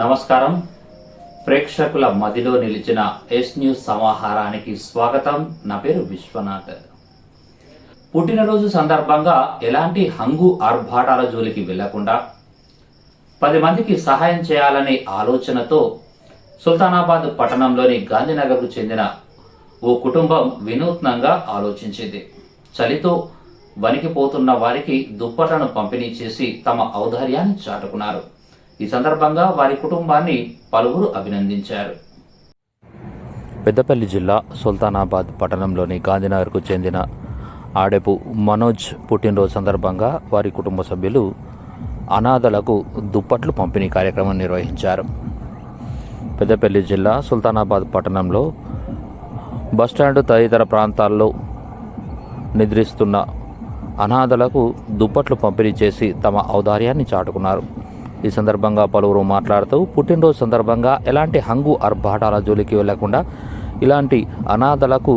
నమస్కారం. ప్రేక్షకుల మదిలో నిలిచిన ఎస్ న్యూస్ సమాహారానికి స్వాగతం. నా పేరు విశ్వనాథ్. పుట్టినరోజు సందర్భంగా ఎలాంటి హంగు ఆర్భాటాల జోలికి వెళ్లకుండా 10 మందికి సహాయం చేయాలనే ఆలోచనతో సుల్తానాబాద్ పట్టణంలోని గాంధీనగర్కు చెందిన ఓ కుటుంబం వినూత్నంగా ఆలోచించింది. చలితో వణికిపోతున్న వారికి దుప్పట్లను పంపిణీ చేసి తమ ఔదార్యాన్ని చాటుకున్నారు. ఈ సందర్భంగా వారి కుటుంబాన్ని పలువురు అభినందించారు. పెద్దపల్లి జిల్లా సుల్తానాబాద్ పట్టణంలోని గాంధీనగర్కు చెందిన ఆడెపు మనోజ్ పుట్టినరోజు సందర్భంగా వారి కుటుంబ సభ్యులు అనాథలకు దుప్పట్లు పంపిణీ కార్యక్రమం నిర్వహించారు. పెద్దపల్లి జిల్లా సుల్తానాబాద్ పట్టణంలో బస్టాండ్ తదితర ప్రాంతాల్లో నిద్రిస్తున్న అనాథలకు దుప్పట్లు పంపిణీ చేసి తమ ఔదార్యాన్ని చాటుకున్నారు. ఈ సందర్భంగా పలువురు మాట్లాడుతూ పుట్టినరోజు సందర్భంగా ఎలాంటి హంగు ఆర్భాటాల జోలికి వెళ్లకుండా ఇలాంటి అనాథలకు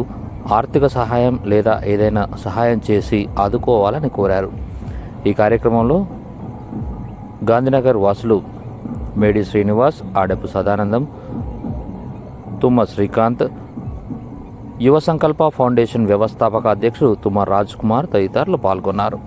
ఆర్థిక సహాయం లేదా ఏదైనా సహాయం చేసి ఆదుకోవాలని కోరారు. ఈ కార్యక్రమంలో గాంధీనగర్ వాసులు మేడి శ్రీనివాస్, ఆడెపు సదానందం, తుమ్మ శ్రీకాంత్, యువ సంకల్ప ఫౌండేషన్ వ్యవస్థాపక అధ్యక్షుడు తుమ్మ రాజ్ కుమార్ తదితరులు పాల్గొన్నారు.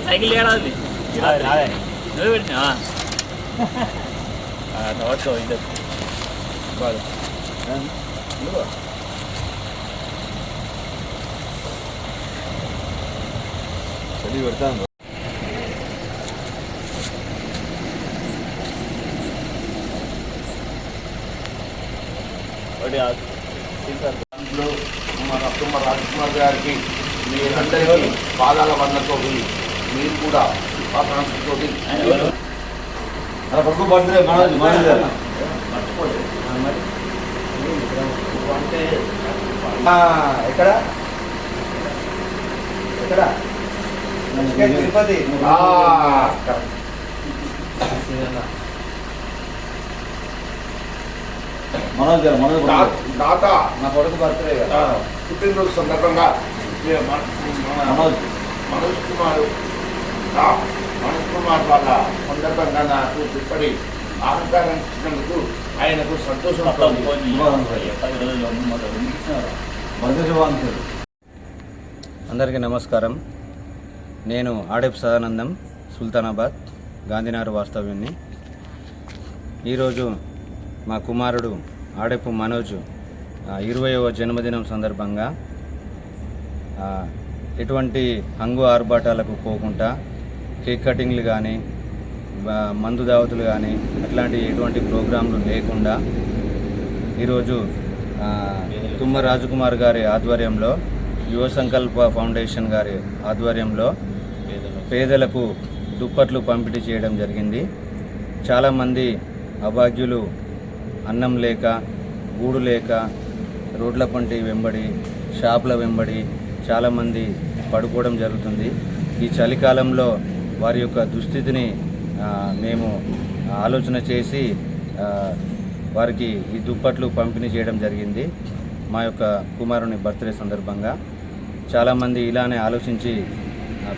సైకిల్ ఏడాది నువ్వు పెట్టినా చలి పెడతాను. మన తుమ్మ రాజ్కుమార్ గారికి మీరందరికీ పాదాల వందతో మీరు కూడా తోటి కొడుకు బర్త్డే మర్చిపోలేదు. ఎక్కడ ఎక్కడ తిరుపతి మనోజ్ దాత నా కొడుకు బర్త్డే పుట్టినరోజు సందర్భంగా మనోజ్ కుమార్ వాళ్ళ సందర్భంగా నాకు ఇప్పటి ఆహ్వానం ఇచ్చినందుకు ఆయనకు సంతోషం. అందరికీ నమస్కారం. నేను ఆడెపు సదానందం, సుల్తానాబాద్ గాంధీనగర్ వాస్తవ్యాన్ని. ఈరోజు మా కుమారుడు ఆడెపు మనోజ్ 20వ జన్మదినం సందర్భంగా ఎటువంటి హంగు ఆర్భాటాలకు పోకుండా కేక్ కటింగ్లు కానీ మందు దావతులు కానీ అట్లాంటి ఎటువంటి ప్రోగ్రాంలు లేకుండా ఈరోజు తుమ్మ రాజకుమార్ గారి ఆధ్వర్యంలో, యువ సంకల్ప ఫౌండేషన్ గారి ఆధ్వర్యంలో పేదలకు దుప్పట్లు పంపిణీ చేయడం జరిగింది. చాలామంది అభాగ్యులు అన్నం లేక, గూడు లేక రోడ్ల పంటి వెంబడి, షాపుల వెంబడి చాలామంది పడుకోవడం జరుగుతుంది. ఈ చలికాలంలో వారి యొక్క దుస్థితిని మేము ఆలోచన చేసి వారికి ఈ దుప్పట్లు పంపిణీ చేయడం జరిగింది. మా యొక్క కుమారుని బర్త్డే సందర్భంగా చాలామంది ఇలానే ఆలోచించి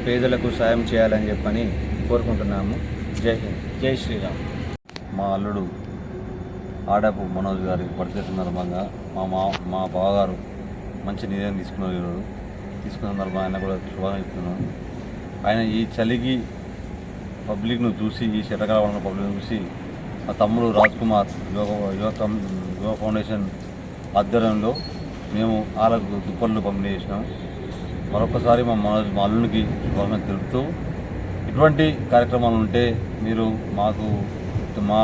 పేదలకు సాయం చేయాలని చెప్పని కోరుకుంటున్నాము. జై హింద్, జై శ్రీరామ్. మా అల్లుడు ఆడపు మనోజ్ గారి బర్త్డే సందర్భంగా మా బావగారు మంచి నిర్ణయం తీసుకున్న సందర్భంగా ఆయన కూడా శుభాకాంక్షలు. ఆయన ఈ చలికి పబ్లిక్ను చూసి, ఈ శీతకాల పబ్లిక్ను చూసి మా తమ్ముడు రాజ్ కుమార్ యువ ఫౌండేషన్ ఆధ్వర్యంలో మేము వాళ్ళకు దుప్పట్లు పంపిణీ చేసినాం. మరొకసారి మా అల్లునికి శుభాకాంక్షలు తెలుపుతూ ఇటువంటి కార్యక్రమాలు ఉంటే మీరు మాకు మా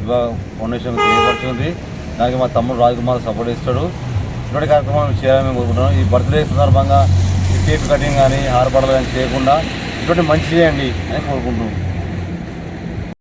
యువ ఫౌండేషన్ తెలియపరుచుకుంది. దానికి మా తమ్ముడు రాజ్ కుమార్ సపోర్ట్ ఇస్తాడు. ఇటువంటి కార్యక్రమాలు చేయాలని కోరుకుంటున్నాం. ఈ బర్త్డే సందర్భంగా ఈ కేక్ కటింగ్ కానీ ఆర్భాటాలు కానీ చేయకుండా ఇటువంటి మంచి చేయండి అని కోరుకుంటున్నాం.